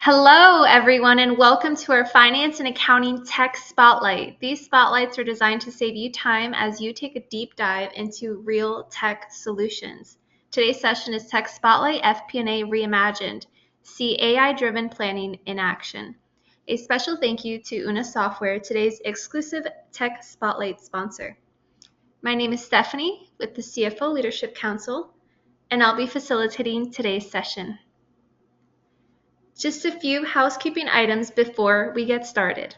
Hello, everyone, and welcome to our Finance and Accounting Tech Spotlight. These spotlights are designed to save you time as you take a deep dive into real tech solutions. Today's session is Tech Spotlight FP&A Reimagined. See AI-driven planning in action. A special thank you to Una Software, today's exclusive Tech Spotlight sponsor. My name is Stephanie with the CFO Leadership Council, and I'll be facilitating today's session. Just a few housekeeping items before we get started.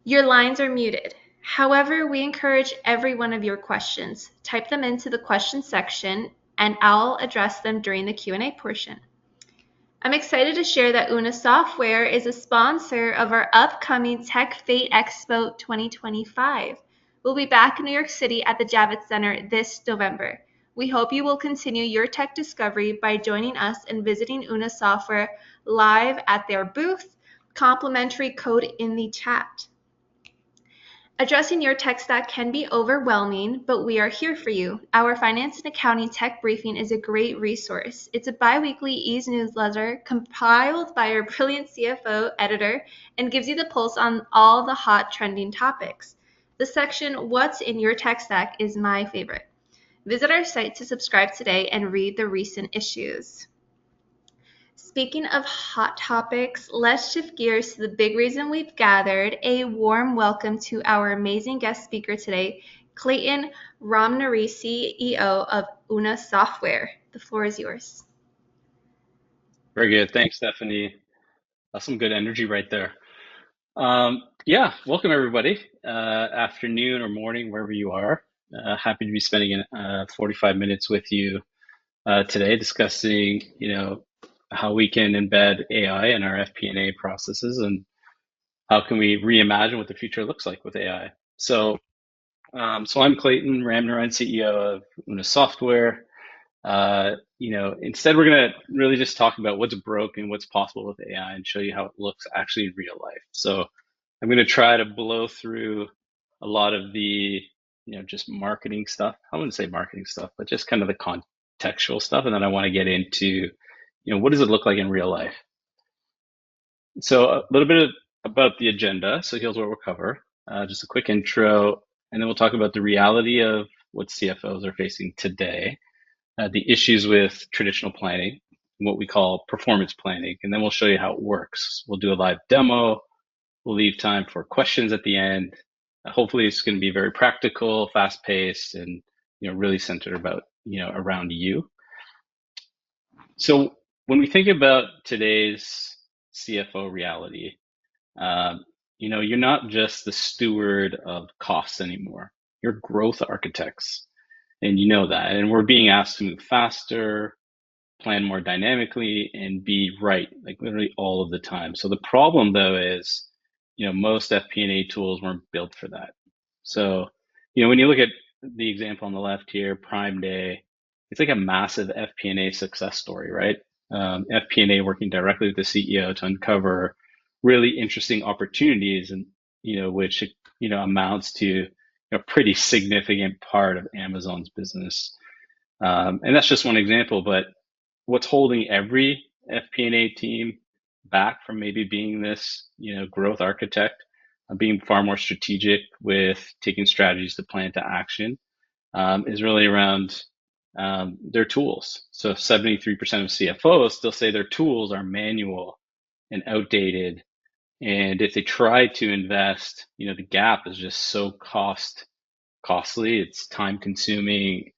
Your lines are muted. However, we encourage every one of your questions. Type them into the question section and I'll address them during the Q&A portion. I'm excited to share that Una Software is a sponsor of our upcoming Tech Fate Expo 2025. We'll be back in New York City at the Javits Center this November. We hope you will continue your tech discovery by joining us and visiting Una Software live at their booth. Complimentary code in the chat. Addressing your tech stack can be overwhelming, but we are here for you. Our Finance and Accounting Tech Briefing is a great resource. It's a bi-weekly e-newsletter compiled by our brilliant CFO editor and gives you the pulse on all the hot trending topics. The section, What's in Your Tech Stack, is my favorite. Visit our site to subscribe today and read the recent issues. Speaking of hot topics, let's shift gears to the big reason we've gathered. A warm welcome to our amazing guest speaker today, Clayton Ramnari, CEO of Una Software. The floor is yours. Very good. Thanks, Stephanie. That's some good energy right there. Yeah, welcome everybody. Afternoon or morning, wherever you are. Happy to be spending 45 minutes with you today discussing, how we can embed AI in our FP&A processes and how can we reimagine what the future looks like with AI. So I'm Clayton Ramnarayan, CEO of Una Software. Instead we're going to really just talk about what's broken, what's possible with AI, and show you how it looks actually in real life. So I'm going to try to blow through a lot of the, just marketing stuff. I wouldn't say marketing stuff, but just kind of the contextual stuff. And then I want to get into, what does it look like in real life? So a little bit about the agenda. So here's what we'll cover. Just a quick intro, and then we'll talk about the reality of what CFOs are facing today. The issues with traditional planning, what we call performance planning, and then we'll show you how it works. We'll do a live demo. We'll leave time for questions at the end. Hopefully it's going to be very practical, fast-paced, and really centered about around you. So when we think about today's CFO reality, you're not just the steward of costs anymore. You're growth architects. And you know that. And we're being asked to move faster, plan more dynamically, and be right, like literally all of the time. So the problem, though, is, most FP&A tools weren't built for that. So, when you look at the example on the left here, Prime Day, it's like a massive FP&A success story, right? FP&A working directly with the CEO to uncover really interesting opportunities, and which amounts to a pretty significant part of Amazon's business. And that's just one example, but what's holding every FP&A team back from maybe being this, growth architect, being far more strategic with taking strategies to plan to action, is really around their tools. So 73% of CFOs still say their tools are manual and outdated. And if they try to invest, the gap is just so costly. It's time consuming.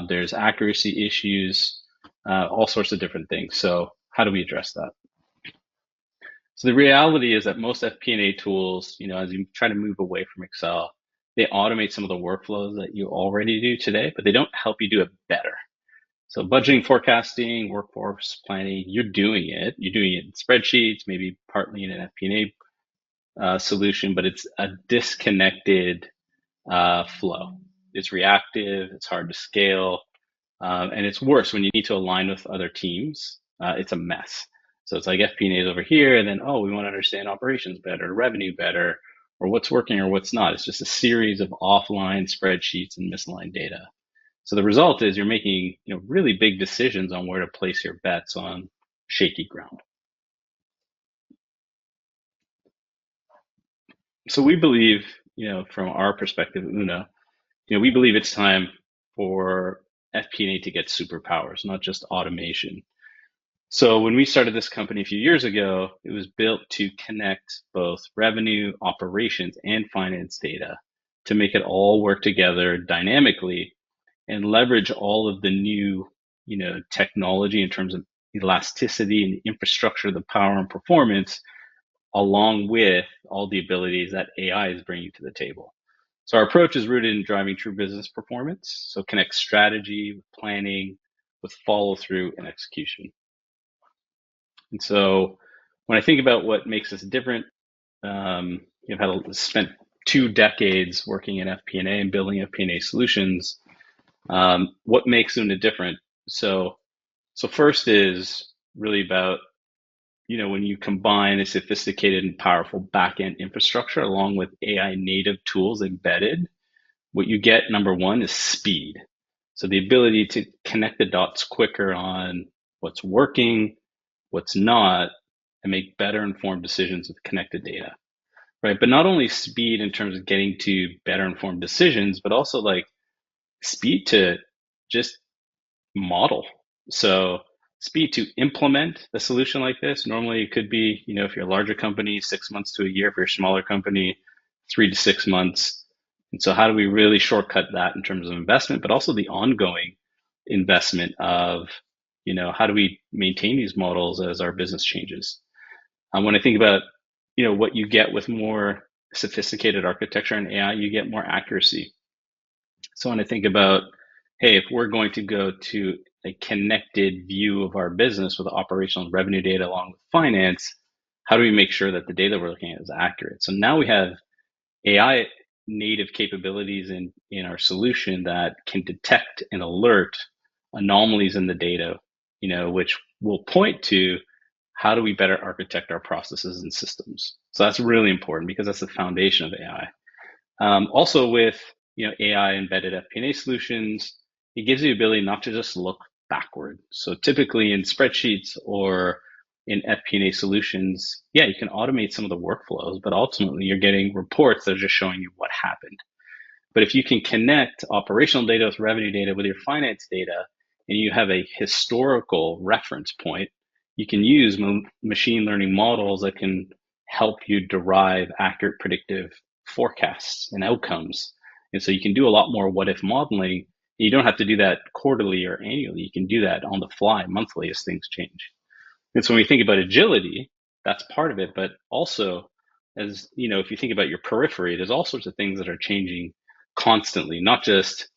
There's accuracy issues, all sorts of different things. So how do we address that? So the reality is that most FP&A tools, as you try to move away from Excel, they automate some of the workflows that you already do today, but they don't help you do it better. So budgeting, forecasting, workforce planning, you're doing it. You're doing it in spreadsheets, maybe partly in an FP&A solution, but it's a disconnected flow. It's reactive, it's hard to scale, and it's worse when you need to align with other teams. It's a mess. So it's like FP&A is over here, and then, we want to understand operations better, revenue better, or what's working or what's not. It's just a series of offline spreadsheets and misaligned data. So the result is you're making really big decisions on where to place your bets on shaky ground. So we believe, from our perspective at Una, we believe it's time for FP&A to get superpowers, not just automation. So when we started this company a few years ago, it was built to connect both revenue, operations, and finance data to make it all work together dynamically and leverage all of the new, technology in terms of elasticity and infrastructure, the power and performance, along with all the abilities that AI is bringing to the table. So our approach is rooted in driving true business performance. So connect strategy with planning, with follow through and execution. And so when I think about what makes us different, I've spent 2 decades working in FP&A and building FP&A solutions. What makes Una different? So first is really about, when you combine a sophisticated and powerful backend infrastructure along with AI native tools embedded, what you get, number one, is speed. So the ability to connect the dots quicker on what's working, what's not, and make better informed decisions with connected data, right? But not only speed in terms of getting to better informed decisions, but also like speed to just model. So speed to implement a solution like this. Normally it could be, if you're a larger company, 6 months to a year. If you're a smaller company, 3 to 6 months. And so how do we really shortcut that in terms of investment, but also the ongoing investment of, how do we maintain these models as our business changes? When I think about, what you get with more sophisticated architecture and AI, you get more accuracy. So when I think about, hey, if we're going to go to a connected view of our business with operational and revenue data along with finance, how do we make sure that the data we're looking at is accurate? So now we have AI native capabilities in our solution that can detect and alert anomalies in the data, which will point to how do we better architect our processes and systems. So that's really important because that's the foundation of AI. Also with AI embedded FP&A solutions, it gives you the ability not to just look backward. So typically in spreadsheets or in FP&A solutions, yeah, you can automate some of the workflows, but ultimately you're getting reports that are just showing you what happened. But if you can connect operational data with revenue data with your finance data, and you have a historical reference point, you can use machine learning models that can help you derive accurate predictive forecasts and outcomes. And so you can do a lot more what if modeling. You don't have to do that quarterly or annually. You can do that on the fly, monthly, as things change. And so when we think about agility, that's part of it. But also, as if you think about your periphery, there's all sorts of things that are changing constantly, not just,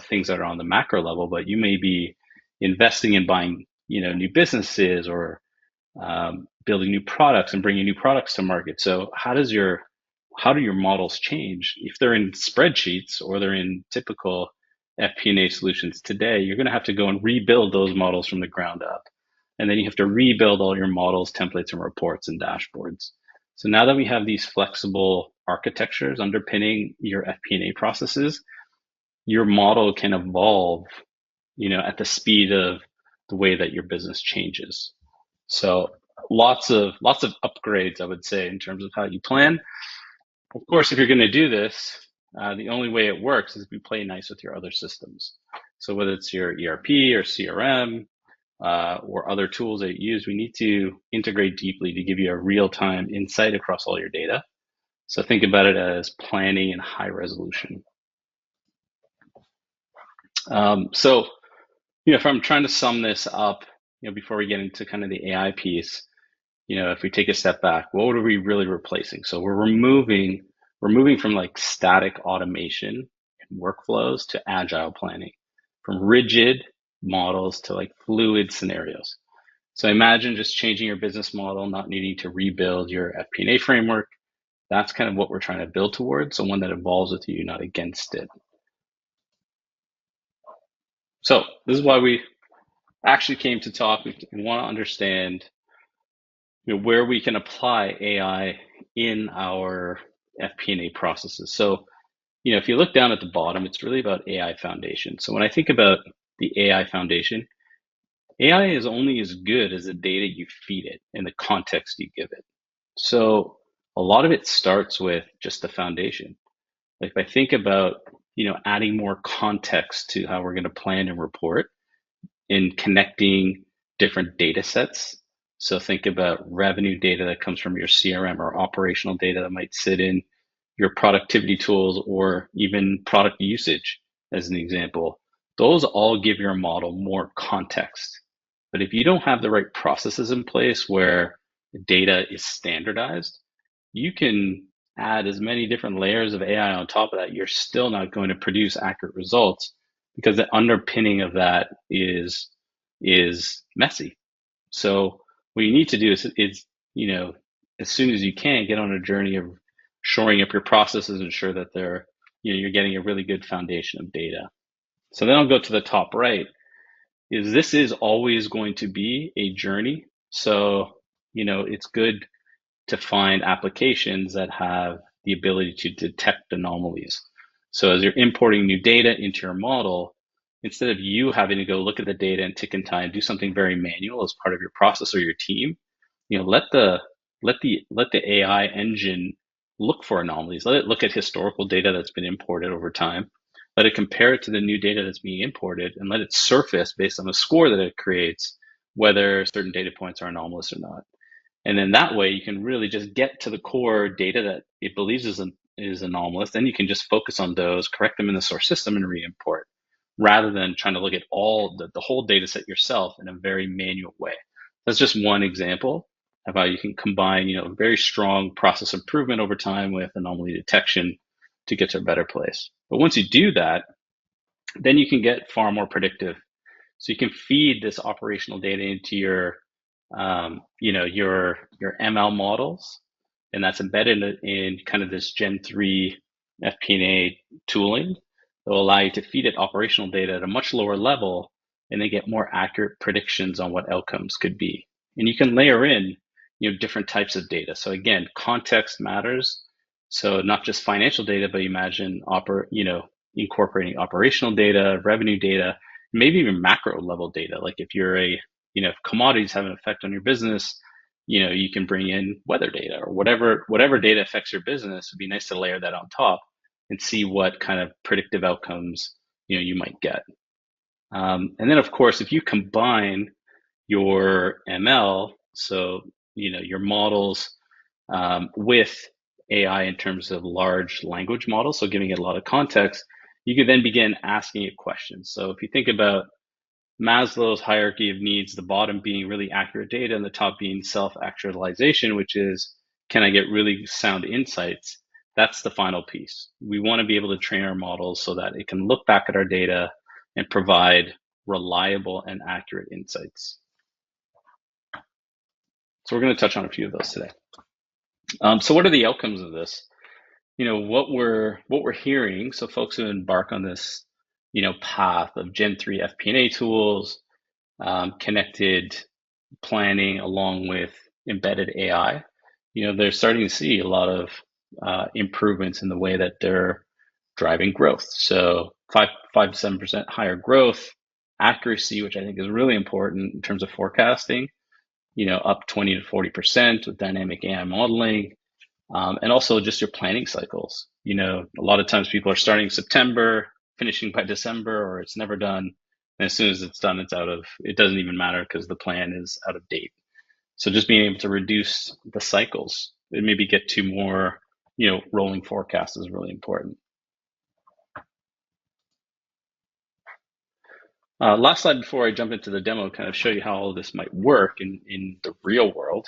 things that are on the macro level, but you may be investing in buying, new businesses or building new products and bringing new products to market. So how do your models change? If they're in spreadsheets or they're in typical FP&A solutions today, you're going to have to go and rebuild those models from the ground up. And then you have to rebuild all your models, templates, and reports and dashboards. So now that we have these flexible architectures underpinning your FP&A processes, your model can evolve, at the speed of the way that your business changes. So lots of upgrades, I would say, in terms of how you plan. Of course, if you're going to do this, the only way it works is if you play nice with your other systems. So whether it's your ERP or CRM, or other tools that you use, we need to integrate deeply to give you a real-time insight across all your data. So think about it as planning and high resolution. So, if I'm trying to sum this up, before we get into kind of the AI piece, if we take a step back, what are we really replacing? So we're moving from like static automation and workflows to agile planning, from rigid models to like fluid scenarios. So imagine just changing your business model, not needing to rebuild your FP&A framework. That's kind of what we're trying to build towards. So one that evolves with you, not against it. So this is why we actually came to talk. We want to understand, where we can apply AI in our FP&A processes. So, if you look down at the bottom, it's really about AI foundation. So when I think about the AI foundation, AI is only as good as the data you feed it and the context you give it. So a lot of it starts with just the foundation. Like if I think about, adding more context to how we're going to plan and report in connecting different data sets. So think about revenue data that comes from your CRM or operational data that might sit in your productivity tools or even product usage, as an example. Those all give your model more context. But if you don't have the right processes in place where data is standardized, you can add as many different layers of AI on top of that. You're still not going to produce accurate results because the underpinning of that is messy. So what you need to do is as soon as you can, get on a journey of shoring up your processes, ensure that you're getting a really good foundation of data. So then I'll go to the top right. This is always going to be a journey. So it's good to find applications that have the ability to detect anomalies. So as you're importing new data into your model, instead of you having to go look at the data and tick and tie and do something very manual as part of your process or your team, let the AI engine look for anomalies. Let it look at historical data that's been imported over time. Let it compare it to the new data that's being imported and let it surface based on the score that it creates whether certain data points are anomalous or not. And then that way you can really just get to the core data that it believes is anomalous. Then you can just focus on those, correct them in the source system and re-import rather than trying to look at all the whole data set yourself in a very manual way. That's just one example of how you can combine, very strong process improvement over time with anomaly detection to get to a better place. But once you do that, then you can get far more predictive. So you can feed this operational data into your ML models, and that's embedded in kind of this Gen 3 FP&A tooling that will allow you to feed it operational data at a much lower level and then get more accurate predictions on what outcomes could be. And you can layer in, different types of data. So again, context matters. So not just financial data, but imagine incorporating operational data, revenue data, maybe even macro level data. Like if commodities have an effect on your business, you can bring in weather data or whatever data affects your business. It'd be nice to layer that on top and see what kind of predictive outcomes you might get. And then of course, if you combine your ML, so your models with AI in terms of large language models, so giving it a lot of context, you could then begin asking it questions. So if you think about Maslow's hierarchy of needs, the bottom being really accurate data and the top being self-actualization, which is, can I get really sound insights? That's the final piece. We want to be able to train our models so that it can look back at our data and provide reliable and accurate insights. So we're going to touch on a few of those today. So what are the outcomes of this? What we're hearing. So folks who embark on this, path of Gen 3 FP&A tools, connected planning along with embedded AI, they're starting to see a lot of improvements in the way that they're driving growth. So 5 to 7% higher growth, accuracy, which I think is really important in terms of forecasting, up 20 to 40% with dynamic AI modeling, and also just your planning cycles. A lot of times people are starting September, finishing by December, or it's never done. And as soon as it's done, it doesn't even matter because the plan is out of date. So just being able to reduce the cycles and maybe get to more, rolling forecasts is really important. Last slide before I jump into the demo, kind of show you how all of this might work in the real world.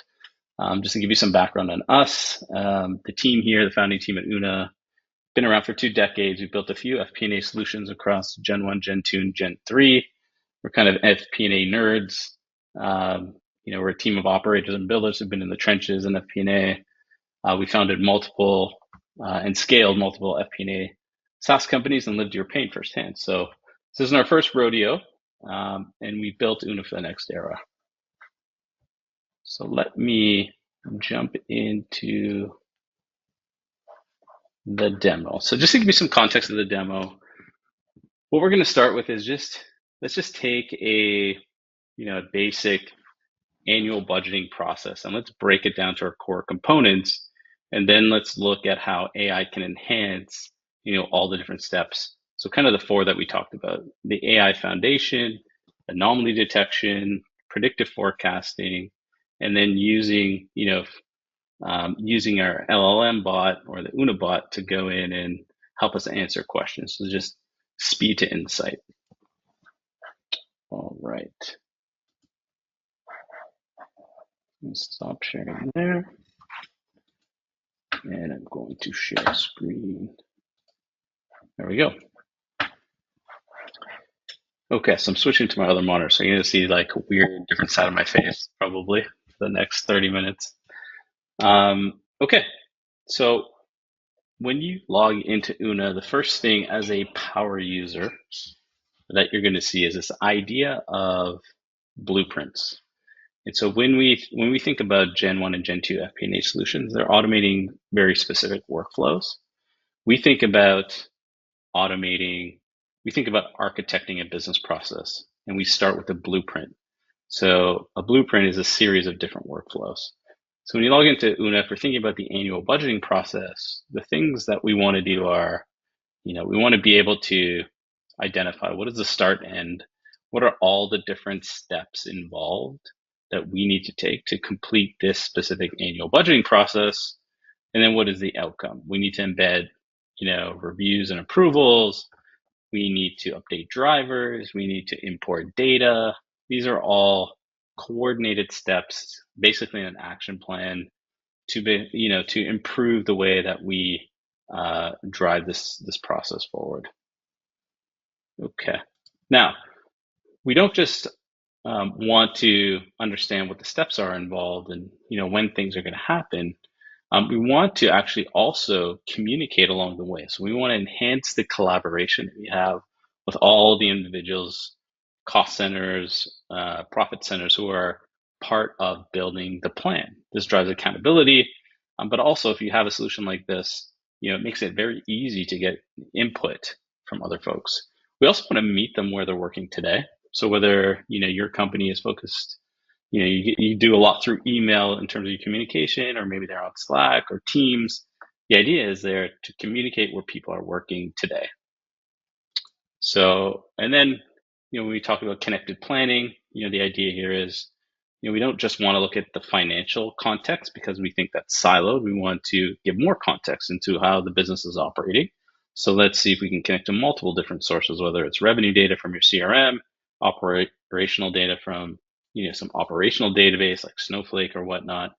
Just to give you some background on us, the team here, the founding team at Una, been around for 2 decades. We've built a few FP&A solutions across Gen 1, Gen 2, and Gen 3. We're kind of FP&A nerds. We're a team of operators and builders who've been in the trenches in FP&A. We founded multiple and scaled multiple FP&A SaaS companies and lived your pain firsthand. So this isn't our first rodeo, and we built Una for the next era. So let me jump into the demo. So just to give you some context of the demo, what we're going to start with is let's just take a basic annual budgeting process and let's break it down to our core components And then let's look at how AI can enhance, all the different steps. So kind of the four that we talked about: the AI foundation, anomaly detection, predictive forecasting, and then using our LLM bot or the Una bot to go in and help us answer questions. So just speed to insight. All right. Stop sharing there. And I'm going to share screen. There we go. Okay, so I'm switching to my other monitor. So you're going to see like a weird different side of my face probably for the next 30 minutes. Okay, so when you log into Una, the first thing as a power user that you're going to see is this idea of blueprints. And so when we think about Gen 1 and Gen 2 FP&A solutions, they're automating very specific workflows. We think about automating, we think about architecting a business process, and we start with a blueprint. So a blueprint is a series of different workflows. So when you log into Una, if we're thinking about the annual budgeting process, the things that we want to do are, we want to be able to identify what is the start end, what are all the different steps involved that we need to take to complete this specific annual budgeting process, and then what is the outcome. We need to embed, reviews and approvals. We need to update drivers. We need to import data. These are all coordinated steps, basically an action plan to be, to improve the way that we drive this process forward. Okay. Now, we don't just want to understand what the steps are involved and when things are going to happen. We want to actually also communicate along the way. So we want to enhance the collaboration that we have with all the individuals, cost centers, profit centers who are part of building the plan. This drives accountability, but also if you have a solution like this, it makes it very easy to get input from other folks. We also want to meet them where they're working today. So whether your company is focused, you do a lot through email in terms of your communication, or maybe they're on Slack or Teams. The idea is there to communicate where people are working today. So, and then, when we talk about connected planning, the idea here is, we don't just want to look at the financial context because we think that's siloed. We want to give more context into how the business is operating. So let's see if we can connect to multiple different sources, whether it's revenue data from your CRM, operational data from, some operational database like Snowflake or whatnot,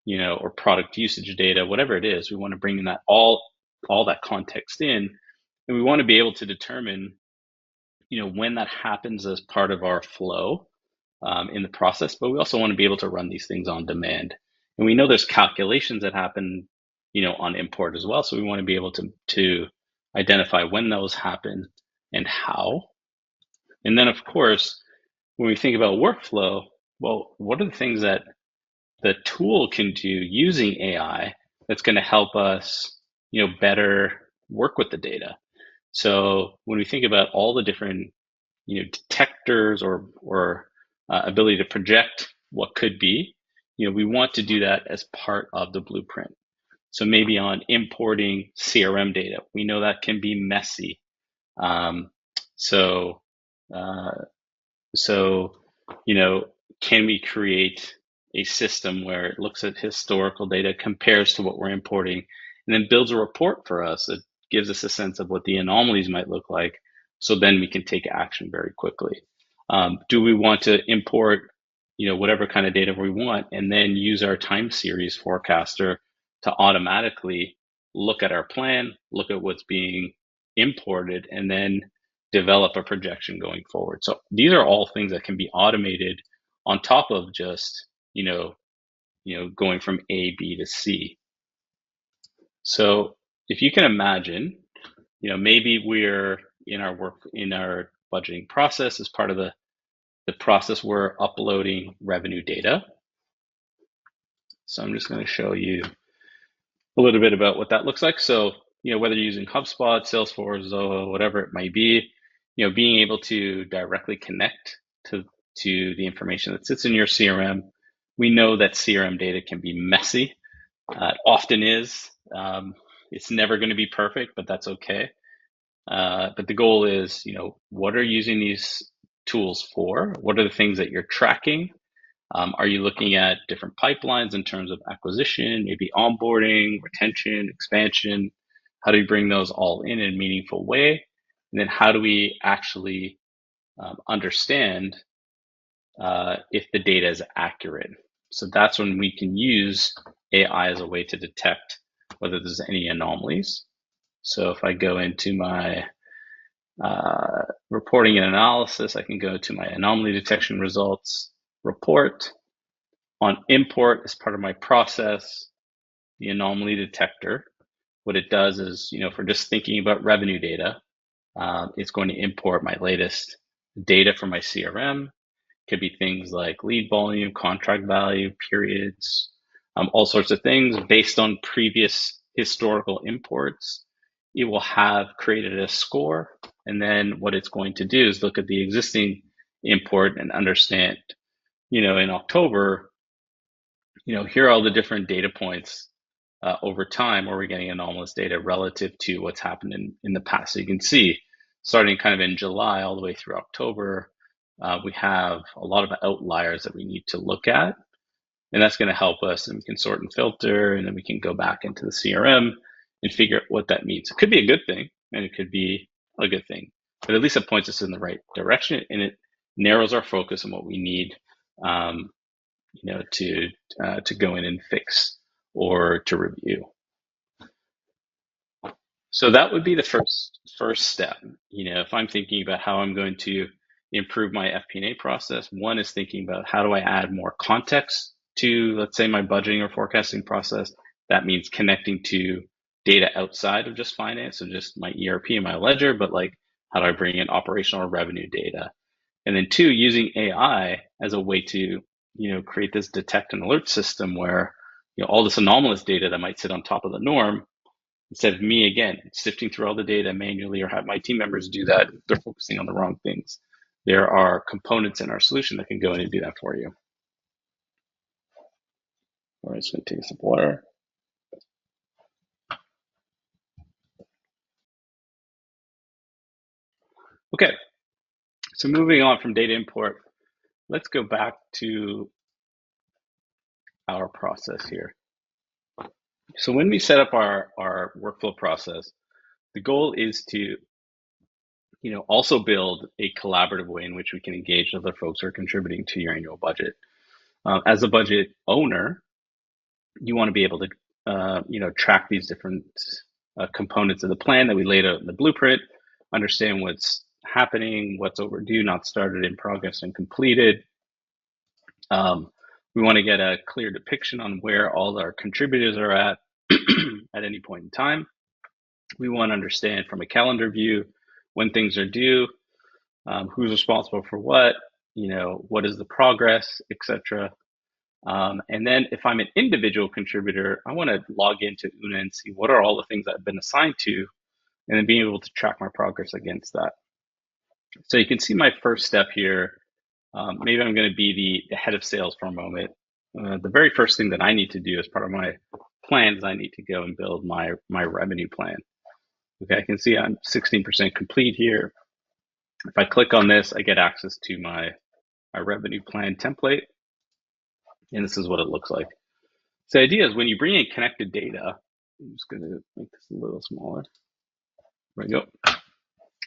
or product usage data, whatever it is. We want to bring in that all that context in, and we want to be able to determine, when that happens as part of our flow in the process, but we also want to be able to run these things on demand. And we know there's calculations that happen, on import as well. So we want to be able to identify when those happen and how. And then, of course, when we think about workflow, well, what are the things that the tool can do using AI that's going to help us, better work with the data? So when we think about all the different, detectors or ability to project what could be, we want to do that as part of the blueprint. So maybe on importing CRM data, we know that can be messy. So, can we create a system where it looks at historical data, compares to what we're importing, and then builds a report for us that gives us a sense of what the anomalies might look like, so then we can take action very quickly. Do we want to import, whatever kind of data we want, and then use our time series forecaster to automatically look at our plan, look at what's being imported, and then develop a projection going forward? So these are all things that can be automated on top of just, going from A, B to C. So if you can imagine, maybe we're in our budgeting process, as part of the process, we're uploading revenue data. So I'm just going to show you a little bit about what that looks like. So, whether you're using HubSpot, Salesforce, Zoho, whatever it might be, being able to directly connect to the information that sits in your CRM. We know that CRM data can be messy. It often is. It's never going to be perfect, but that's okay. But the goal is, what are you using these tools for? What are the things that you're tracking? Are you looking at different pipelines in terms of acquisition, maybe onboarding, retention, expansion? How do we bring those all in a meaningful way? And then how do we actually understand if the data is accurate? So that's when we can use AI as a way to detect whether there's any anomalies. So if I go into my reporting and analysis, I can go to my anomaly detection results report. On import as part of my process, the anomaly detector, what it does is, if we're just thinking about revenue data, it's going to import my latest data from my CRM. Could be things like lead volume, contract value, periods, all sorts of things based on previous historical imports. It will have created a score, and then what it's going to do is look at the existing import and understand, in October, here are all the different data points over time where we're getting anomalous data relative to what's happened in the past. So you can see, starting kind of in July all the way through October, we have a lot of outliers that we need to look at. And that's going to help us, and we can sort and filter, and then we can go back into the CRM and figure out what that means. It could be a good thing, and it could be a good thing, but at least it points us in the right direction, and it narrows our focus on what we need, to go in and fix or to review. So that would be the first step. If I'm thinking about how I'm going to improve my FP&A process, one is thinking about how do I add more context to, let's say, my budgeting or forecasting process. That means connecting to data outside of just finance, so just my ERP and my ledger, but like, how do I bring in operational revenue data? And then two, using AI as a way to, create this detect and alert system where, all this anomalous data that might sit on top of the norm, instead of me, again, sifting through all the data manually or have my team members do that, they're focusing on the wrong things. There are components in our solution that can go in and do that for you. All right, just going to take some water. Okay, so moving on from data import, let's go back to our process here. So when we set up our workflow process, the goal is to, also build a collaborative way in which we can engage other folks who are contributing to your annual budget. As a budget owner, you want to be able to, track these different components of the plan that we laid out in the blueprint, understand what's happening, what's overdue, not started, in progress, and completed. We want to get a clear depiction on where all our contributors are at at any point in time. We want to understand from a calendar view when things are due, who's responsible for what, what is the progress, etc. And then if I'm an individual contributor, I want to log into Una and see what are all the things I've been assigned to, and then being able to track my progress against that. So you can see my first step here. Maybe I'm going to be the head of sales for a moment. The very first thing that I need to do as part of my plan is I need to go and build my revenue plan. Okay, I can see I'm 16% complete here. If I click on this, I get access to my revenue plan template, and this is what it looks like. So the idea is when you bring in connected data, I'm just going to make this a little smaller. There we go.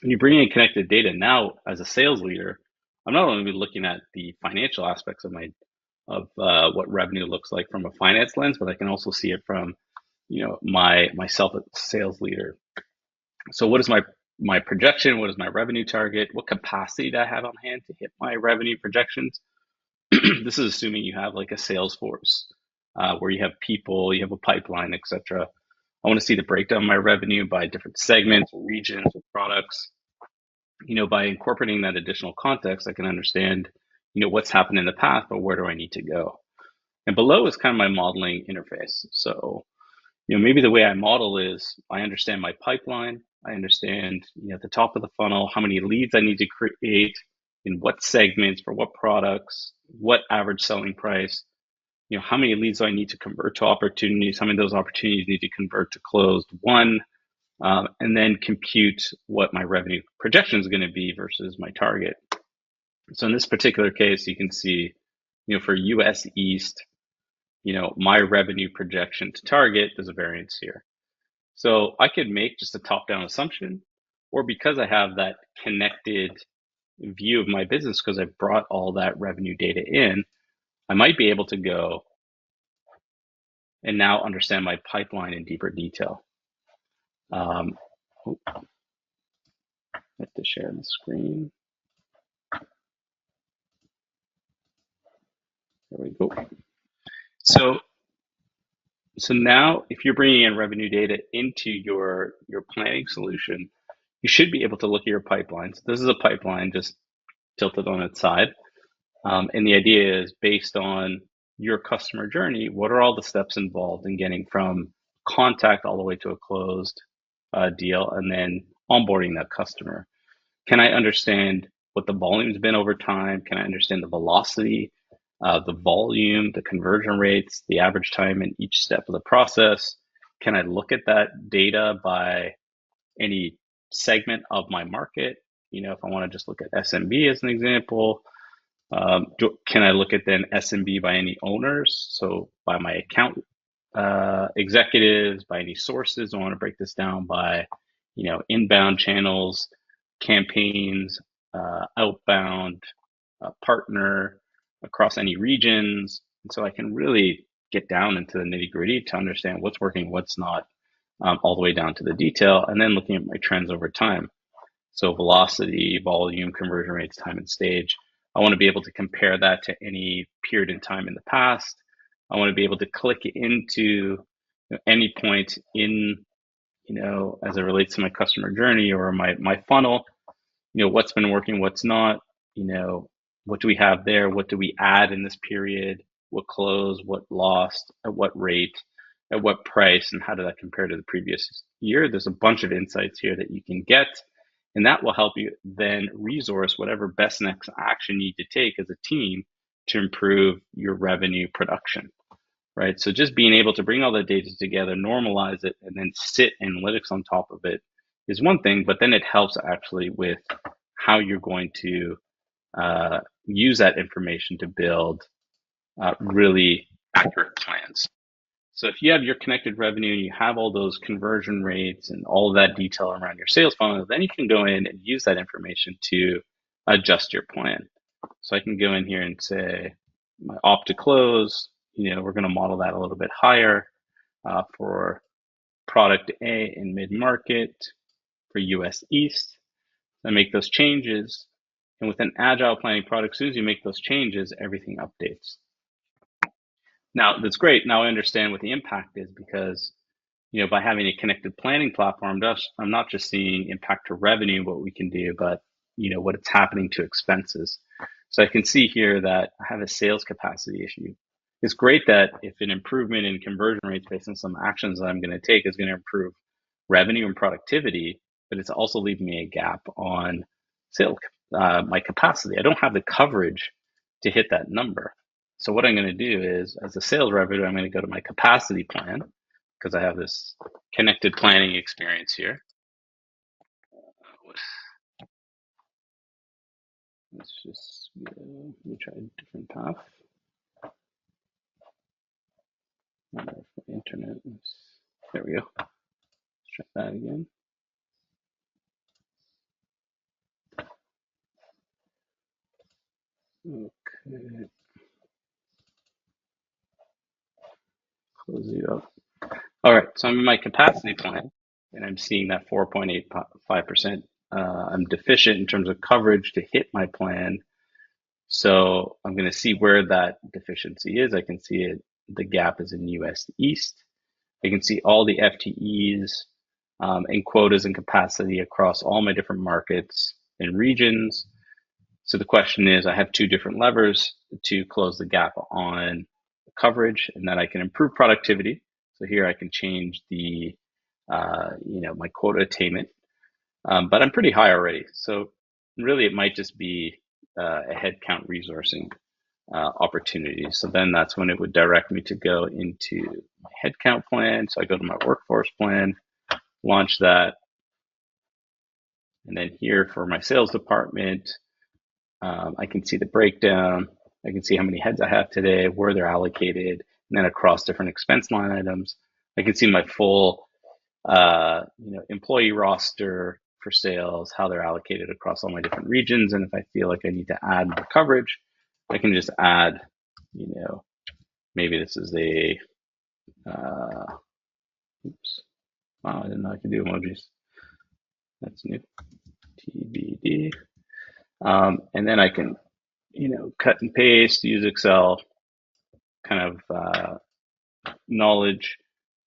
When you bring in connected data, now as a sales leader, I'm not only looking at the financial aspects of what revenue looks like from a finance lens, but I can also see it from, myself as a sales leader. So what is my projection? What is my revenue target? What capacity do I have on hand to hit my revenue projections? This is assuming you have like a sales force where you have people, you have a pipeline, etc. I want to see the breakdown of my revenue by different segments, or regions, or products. By incorporating that additional context, I can understand, what's happened in the past, but where do I need to go? And below is kind of my modeling interface. So, maybe the way I model is I understand my pipeline. I understand, at the top of the funnel, how many leads I need to create, in what segments, for what products, what average selling price. how many leads do I need to convert to opportunities? How many of those opportunities need to convert to closed one? And then compute what my revenue projection is going to be versus my target. So in this particular case, you can see, for US East, my revenue projection to target, there's a variance here. So I could make just a top-down assumption, or because I have that connected view of my business, because I've brought all that revenue data in, I might be able to go and now understand my pipeline in deeper detail. I have to share the screen. There we go. So now if you're bringing in revenue data into your planning solution, you should be able to look at your pipelines. This is a pipeline just tilted on its side. And the idea is based on your customer journey, what are all the steps involved in getting from contact all the way to a closed deal and then onboarding that customer? Can I understand what the volume's been over time? Can I understand the velocity, the volume, the conversion rates, the average time in each step of the process? Can I look at that data by any segment of my market? If I want to just look at SMB as an example, can I look at then SMB by any owners? So by my account executives, by any sources. I want to break this down by, inbound channels, campaigns, outbound, partner, across any regions. And so I can really get down into the nitty gritty to understand what's working, what's not, all the way down to the detail, and then looking at my trends over time. So velocity, volume, conversion rates, time and stage. I want to be able to compare that to any period in time in the past. I want to be able to click into any point in, as it relates to my customer journey or my funnel, what's been working, what's not, what do we have there? What do we add in this period? What closed, what lost, at what rate, at what price, and how did that compare to the previous year? There's a bunch of insights here that you can get, and that will help you then resource whatever best next action you need to take as a team to improve your revenue production, right? So just being able to bring all the data together, normalize it, and then sit analytics on top of it is one thing, but then it helps actually with how you're going to use that information to build really accurate plans. So if you have your connected revenue and you have all those conversion rates and all of that detail around your sales funnel, then you can go in and use that information to adjust your plan. So I can go in here and say my opt to close, we're going to model that a little bit higher for product A in mid-market for US East. I make those changes. And with an agile planning product, as soon as you make those changes, everything updates. Now, that's great. Now I understand what the impact is because, by having a connected planning platform, I'm not just seeing impact to revenue, what we can do, but, what it's happening to expenses. So I can see here that I have a sales capacity issue. It's great that if an improvement in conversion rates based on some actions that I'm going to take is going to improve revenue and productivity, but it's also leaving me a gap on sales, my capacity. I don't have the coverage to hit that number. So what I'm going to do is, as a sales revenue, I'm going to go to my capacity plan because I have this connected planning experience here. Let's just let me try a different path. Internet. There we go. Let's try that again. Okay. Close it up. All right, so I'm in my capacity plan, and I'm seeing that 4.85%. I'm deficient in terms of coverage to hit my plan. So I'm going to see where that deficiency is. I can see it. The gap is in US East. I can see all the FTEs and quotas and capacity across all my different markets and regions. So the question is, I have two different levers to close the gap on coverage, and then I can improve productivity. So here I can change the, my quota attainment, but I'm pretty high already. So really, it might just be a headcount resourcing opportunities. So then that's when it would direct me to go into my headcount plan. So I go to my workforce plan, launch that, and then here for my sales department, I can see the breakdown. I can see how many heads I have today, where they're allocated, and then across different expense line items. I can see my full, employee roster for sales, how they're allocated across all my different regions, and if I feel like I need to add more coverage, I can just add, maybe this is a, oops, wow, I didn't know I could do emojis. That's new, TBD. And then I can, cut and paste, use Excel kind of knowledge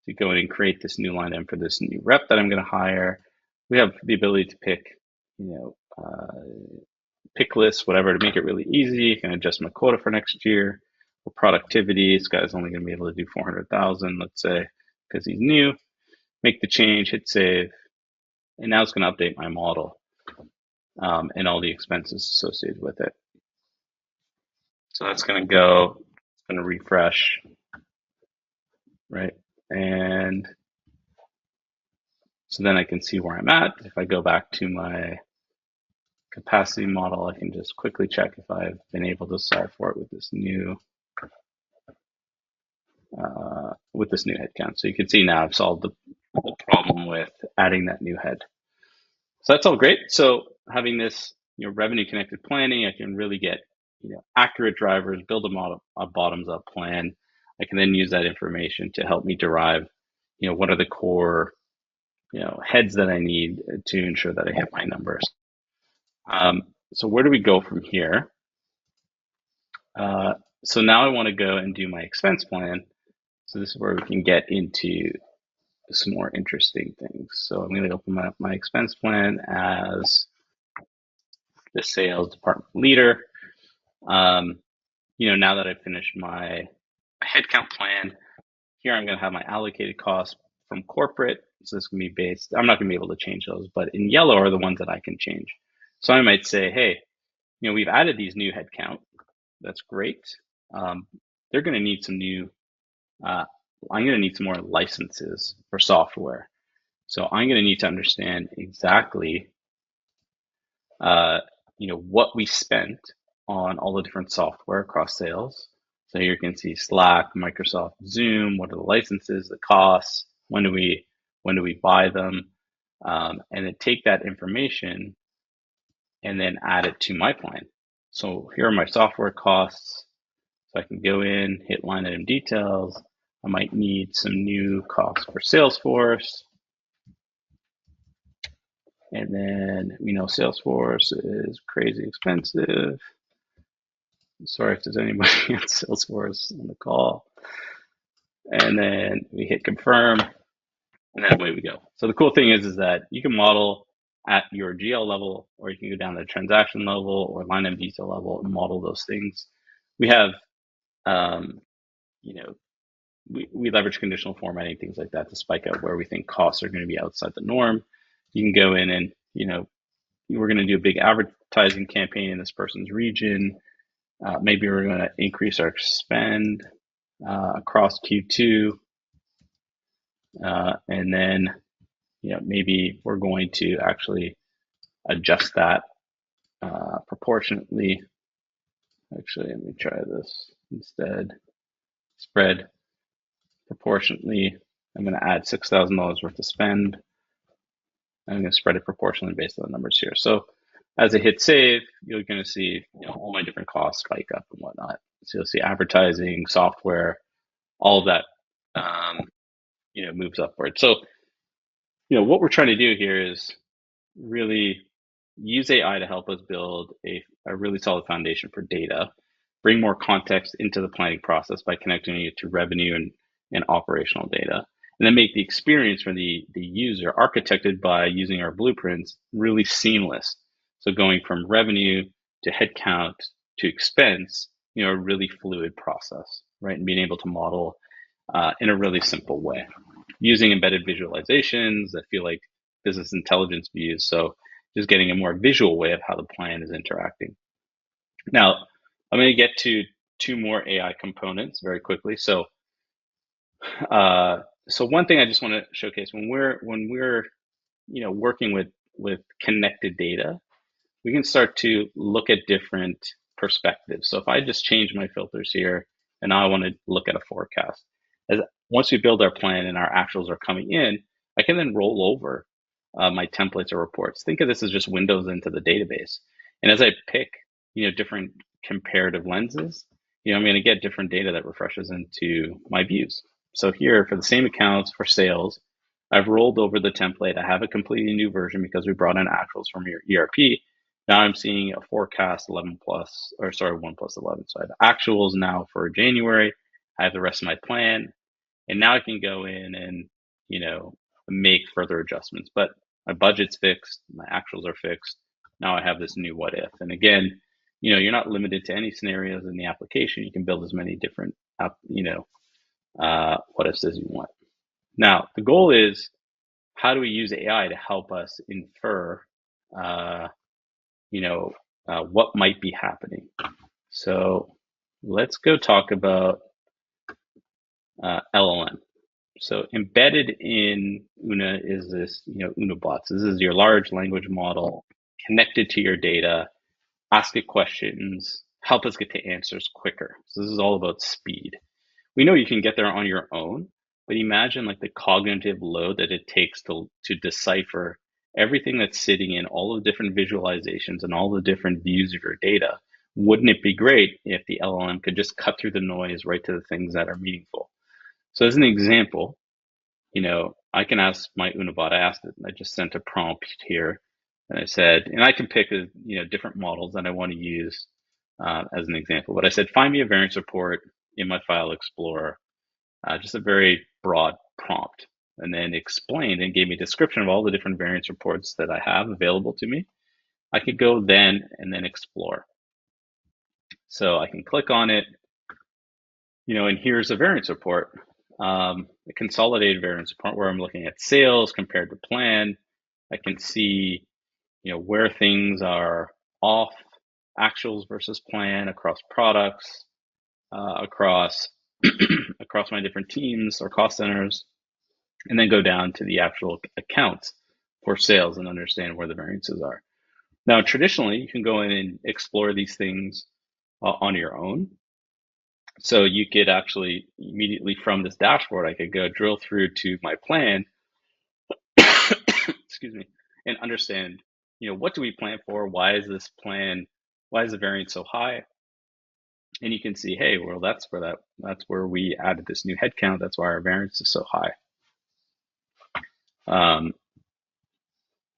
to go in and create this new line item for this new rep that I'm going to hire. We have the ability to pick, pick lists, whatever, to make it really easy. I can adjust my quota for next year. For productivity, this guy's only going to be able to do 400,000, let's say, because he's new. Make the change, hit save, and now it's going to update my model and all the expenses associated with it. So that's going to go, it's going to refresh, right? And so then I can see where I'm at. If I go back to my capacity model, I can just quickly check if I've been able to solve for it with this new headcount. So you can see now I've solved the problem with adding that new head. So that's all great. So having this, revenue connected planning, I can really get, accurate drivers, build a bottoms up plan. I can then use that information to help me derive, what are the core, heads that I need to ensure that I hit my numbers. So where do we go from here? So now I want to go and do my expense plan. So this is where we can get into some more interesting things. So I'm going to open up my expense plan as the sales department leader. Now that I've finished my headcount plan, here I'm going to have my allocated costs from corporate. So this can be based, I'm not going to be able to change those, but in yellow are the ones that I can change. So I might say, hey, we've added these new headcount. That's great. They're going to need some new, I'm going to need some more licenses for software. So I'm going to need to understand exactly, what we spent on all the different software across sales. So here you can see Slack, Microsoft, Zoom. What are the licenses, the costs? When do we buy them? And then take that information and then add it to my plan. So here are my software costs. So I can go in, hit line item details. I might need some new costs for Salesforce. And then we know Salesforce is crazy expensive. Sorry if there's anybody on Salesforce on the call. And then we hit confirm, and then away we go. So the cool thing is that you can model at your GL level, or you can go down to the transaction level or line item detail level and model those things. We have, we leverage conditional formatting, things like that, to spike out where we think costs are going to be outside the norm. You can go in and, we're going to do a big advertising campaign in this person's region. Maybe we're going to increase our spend across Q2. And then, maybe we're going to actually adjust that proportionately. Actually, let me try this instead. Spread proportionately. I'm going to add $6,000 worth of spend. I'm going to spread it proportionally based on the numbers here. So as I hit save, you're going to see all my different costs spike up and whatnot. So you'll see advertising, software, all of that moves upward. So what we're trying to do here is really use AI to help us build a really solid foundation for data, bring more context into the planning process by connecting it to revenue and operational data, and then make the experience for the user architected by using our blueprints really seamless. So going from revenue to headcount to expense, a really fluid process, right? And being able to model in a really simple way using embedded visualizations that feel like business intelligence views. So just getting a more visual way of how the plan is interacting. Now, I'm going to get to two more AI components very quickly. So one thing I just want to showcase when we're working with connected data, we can start to look at different perspectives. So if I just change my filters here and now I want to look at a forecast, as once we build our plan and our actuals are coming in, I can then roll over my templates or reports. Think of this as just windows into the database. And as I pick, different comparative lenses, I'm going to get different data that refreshes into my views. So here for the same accounts for sales, I've rolled over the template. I have a completely new version because we brought in actuals from your ERP. Now I'm seeing a forecast 11 plus, or sorry, 1 plus 11. So I have actuals now for January. I have the rest of my plan. And now I can go in and, make further adjustments. But my budget's fixed, my actuals are fixed. Now I have this new what if. And again, you're not limited to any scenarios in the application. You can build as many different, what ifs as you want. Now, the goal is, how do we use AI to help us infer, what might be happening? So let's go talk about LLM. So embedded in Una is this, Una bots. This is your large language model connected to your data. Ask it questions, help us get to answers quicker. So this is all about speed. We know you can get there on your own, but imagine like the cognitive load that it takes to decipher everything that's sitting in all the different visualizations and all the different views of your data. Wouldn't it be great if the LLM could just cut through the noise right to the things that are meaningful? So as an example, I can ask my Unibot. I just sent a prompt here, and I said, and I can pick different models that I want to use as an example. But I said, find me a variance report in my file explorer, just a very broad prompt, and then explained and gave me a description of all the different variance reports that I have available to me. I could go then and then explore. So I can click on it, and here's a variance report. A consolidated variance report where I'm looking at sales compared to plan. I can see, where things are off, actuals versus plan across products, across across my different teams or cost centers, and then go down to the actual accounts for sales and understand where the variances are. Now, traditionally, you can go in and explore these things on your own. So you could actually immediately from this dashboard, I could go drill through to my plan, excuse me, and understand, what do we plan for? Why is the variance so high? And you can see, hey, well, that's where we added this new headcount. That's why our variance is so high.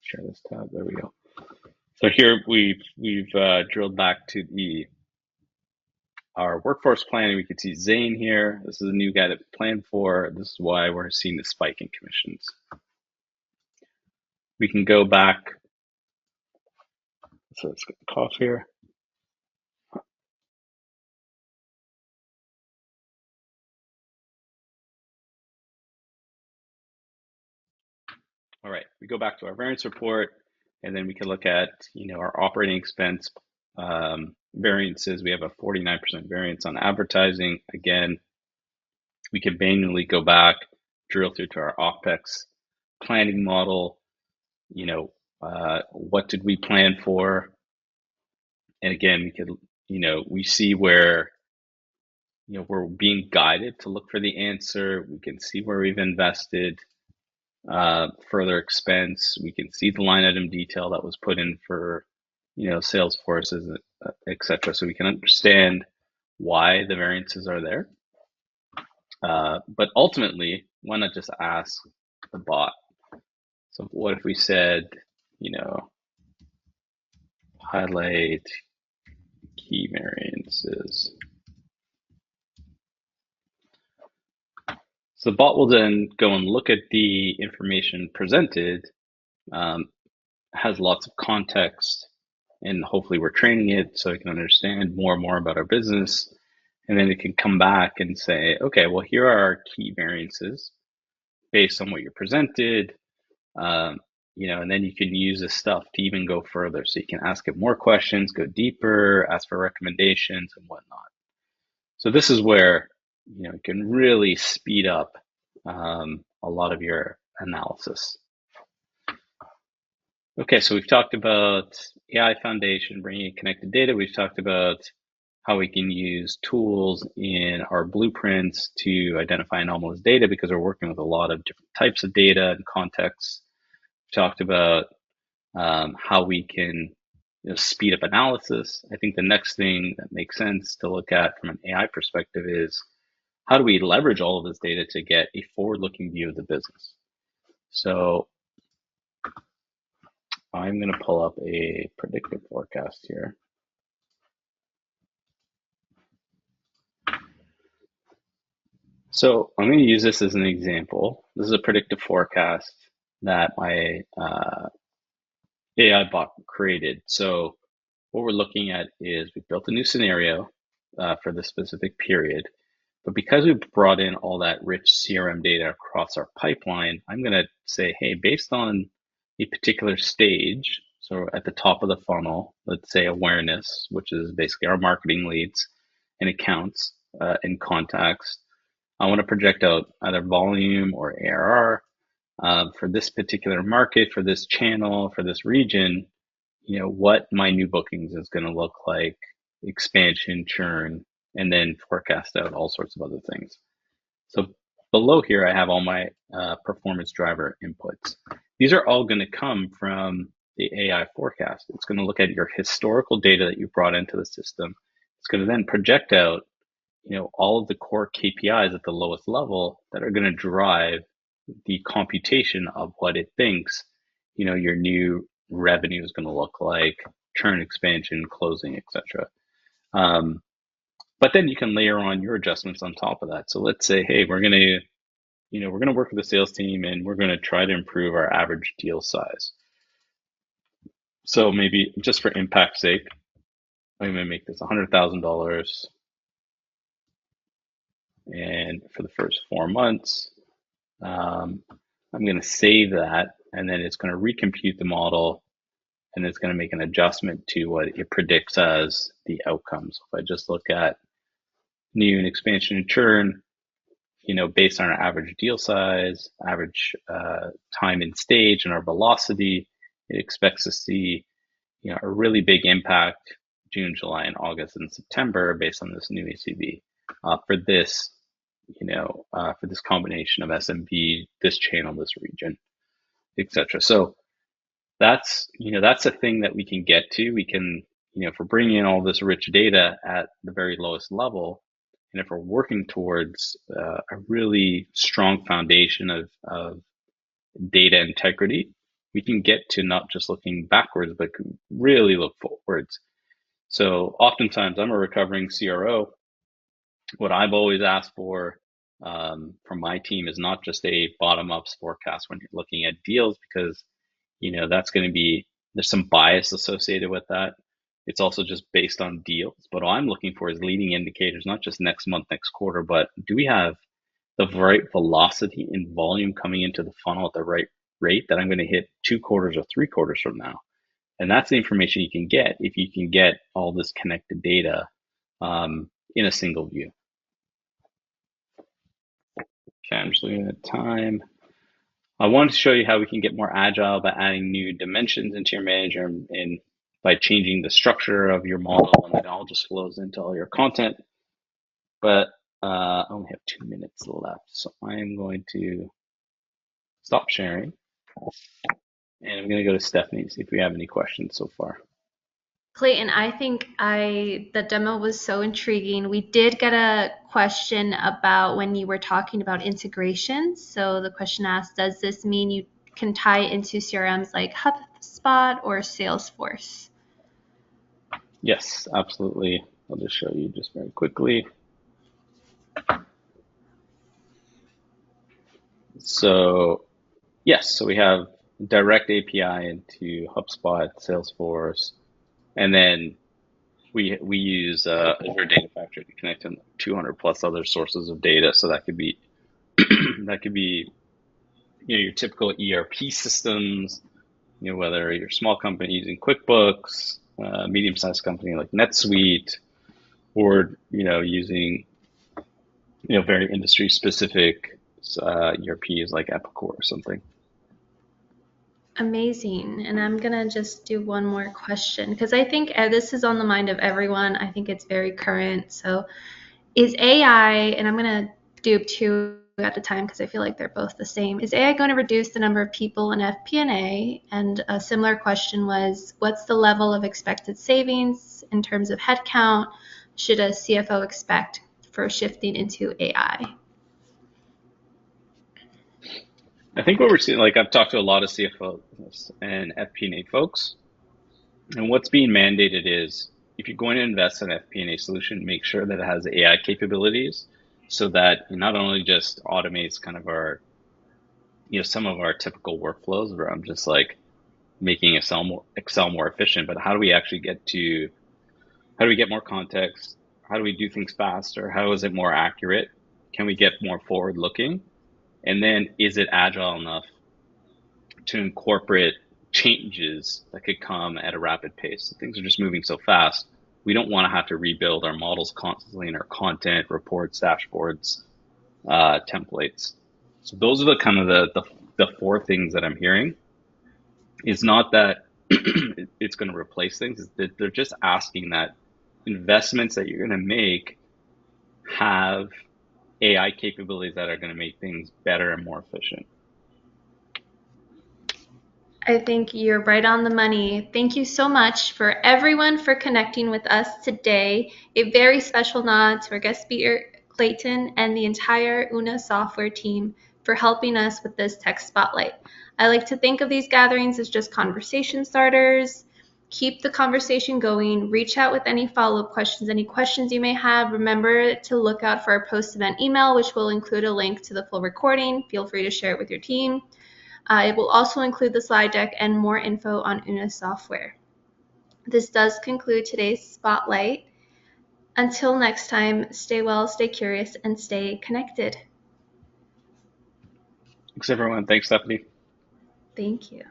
Share this tab. There we go. So here we've drilled back to our workforce planning. We can see Zane here. This is a new guy that we planned for. This is why we're seeing the spike in commissions. We can go back. So let's get the cough here. All right, we go back to our variance report, and then we can look at our operating expense variances. We have a 49% variance on advertising. Again, we can manually go back, drill through to our OpEx planning model. What did we plan for? And again, we could, we see where, we're being guided to look for the answer. We can see where we've invested further expense. We can see the line item detail that was put in for, sales forces, etc. So we can understand why the variances are there. But ultimately, why not just ask the bot? So what if we said, highlight key variances? So the bot will then go and look at the information presented, has lots of context, and hopefully we're training it so it can understand more and more about our business. And then it can come back and say, okay, well, here are our key variances based on what you presented. And then you can use this stuff to even go further. So you can ask it more questions, go deeper, ask for recommendations and whatnot. So this is where you can really speed up a lot of your analysis. Okay, so we've talked about AI foundation, bringing in connected data. We've talked about how we can use tools in our blueprints to identify anomalous data because we're working with a lot of different types of data and contexts. We've talked about how we can speed up analysis. I think the next thing that makes sense to look at from an AI perspective is how do we leverage all of this data to get a forward-looking view of the business? So I'm going to pull up a predictive forecast here. So I'm going to use this as an example. This is a predictive forecast that my AI bot created. So what we're looking at is we built a new scenario for this specific period. But because we brought in all that rich CRM data across our pipeline, I'm going to say, hey, based on a particular stage, so at the top of the funnel, let's say awareness, which is basically our marketing leads and accounts and contacts, I want to project out either volume or ARR for this particular market, for this channel, for this region, what my new bookings is going to look like, expansion, churn, and then forecast out all sorts of other things. So below here, I have all my performance driver inputs. These are all going to come from the AI forecast. It's going to look at your historical data that you brought into the system. It's going to then project out, all of the core KPIs at the lowest level that are going to drive the computation of what it thinks, your new revenue is going to look like, churn, expansion, closing, etc. But then you can layer on your adjustments on top of that. So let's say, hey, we're going to work with the sales team and we're going to try to improve our average deal size. So maybe just for impact's sake, I'm going to make this $100,000. And for the first 4 months, I'm going to save that, and then it's going to recompute the model, and it's going to make an adjustment to what it predicts as the outcomes. If I just look at new and expansion and churn, based on our average deal size, average time in stage, and our velocity, it expects to see, a really big impact June, July, and August, and September based on this new ACV for this, for this combination of SMB, this channel, this region, etc. So that's a thing that we can get to. We can, if we're bringing in all this rich data at the very lowest level, and if we're working towards a really strong foundation of data integrity, we can get to not just looking backwards, but really look forwards. So oftentimes I'm a recovering CRO. What I've always asked for from my team is not just a bottom-up forecast when you're looking at deals, because that's going to be, there's some bias associated with that. It's also just based on deals. But all I'm looking for is leading indicators, not just next month, next quarter, but do we have the right velocity and volume coming into the funnel at the right rate that I'm going to hit 2 quarters or 3 quarters from now? And that's the information you can get if you can get all this connected data in a single view. Okay, I'm just looking at time. I wanted to show you how we can get more agile by adding new dimensions into your manager and by changing the structure of your model, and it all just flows into all your content. But I only have 2 minutes left, so I am going to stop sharing. And I'm going to go to Stephanie and see if we have any questions so far. Clayton, I think the demo was so intriguing. We did get a question about when you were talking about integration. So the question asked, does this mean you can tie into CRMs like HubSpot or Salesforce? Yes, absolutely. I'll just show you just very quickly. So yes, so we have direct API into HubSpot, Salesforce, and then we use Azure Data Factory to connect to 200 plus other sources of data. So that could be your typical ERP systems, whether you're a small company using QuickBooks, medium-sized company like NetSuite, or using very industry specific ERPs like Epicor or something. Amazing. And I'm going to just do one more question because I think this is on the mind of everyone. I think it's very current. So, is AI, and I'm going to do two at a time because I feel like they're both the same. Is AI going to reduce the number of people in FP&A? And a similar question was, what's the level of expected savings in terms of headcount should a CFO expect for shifting into AI? I think what we're seeing, like I've talked to a lot of CFOs and FP&A folks, and what's being mandated is if you're going to invest in an FP&A solution, make sure that it has AI capabilities so that it not only just automates kind of some of our typical workflows around just like making Excel more efficient, but how do we get more context? How do we do things faster? How is it more accurate? Can we get more forward looking? And then is it agile enough to incorporate changes that could come at a rapid pace? Things are just moving so fast. We don't want to have to rebuild our models constantly in our content, reports, dashboards, templates. So those are the kind of the four things that I'm hearing. It's not that it's going to replace things. It's that they're just asking that investments that you're going to make have AI capabilities that are going to make things better and more efficient. I think you're right on the money. Thank you so much for everyone for connecting with us today. A very special nod to our guest speaker, Clayton, and the entire Una software team for helping us with this tech spotlight. I like to think of these gatherings as just conversation starters. Keep the conversation going. Reach out with any follow-up questions, any questions you may have. Remember to look out for our post-event email, which will include a link to the full recording. Feel free to share it with your team. It will also include the slide deck and more info on Una software. This does conclude today's spotlight. Until next time, stay well, stay curious, and stay connected. Thanks, everyone. Thanks, Stephanie. Thank you.